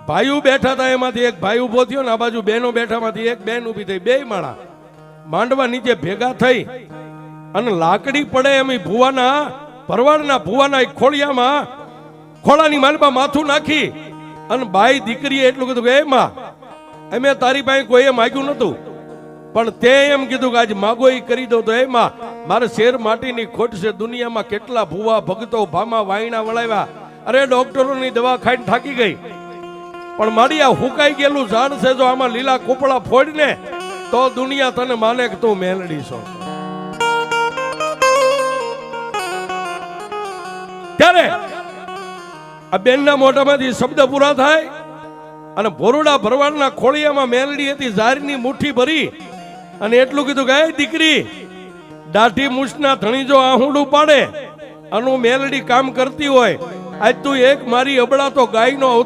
ભાઈઓ બેઠા હતા, એમાંથી એક ભાઈ ઉભો થયો ને આ બાજુ બહેનો બેઠામાંથી એક બેન ઊભી થઈ, બે માળા માંડવા નીચે ભેગા થઈ અને લાકડી પડે એમ ભુવાના ભરવાડના ભુવાના ખોળિયામાં ખોળાની માલમાં માથું નાખી અને બાઈ દીકરીએ એટલું કીધું કે એ માં, અમે તારી પાસે કોઈએ માગ્યું નતું, પણ તે એમ કીધું કે આજ માગો એ કરી દો. તો એ માં, મારે શેર માટીની ખોટ છે, દુનિયામાં કેટલા ભુવા ભગતો ભામા વાયણા વળાવ્યા, અરે ડોક્ટરોની દવા ખાઈને થાકી ગઈ, પણ મારી આ હુકાઈ ગયેલું ઝાડ છે, જો આમાં લીલા કોપડા ફોડીને તો દુનિયા તને માને કે તું મેલડી છો. ત્યારે આ બેનના મોઢામાંથી શબ્દ પૂરા થાય અને ભોરુડા ભરવાડના ખોળિયામાં મેલડી હતી, ઝારની મુઠ્ઠી ભરી અને એટલું કીધું કે દીકરી, દાઢી મૂછના ધણી જો આહુડું પાડે અને મેલડી કામ કરતી હોય, આજ તું એક મારી અબળા તો ગાયનો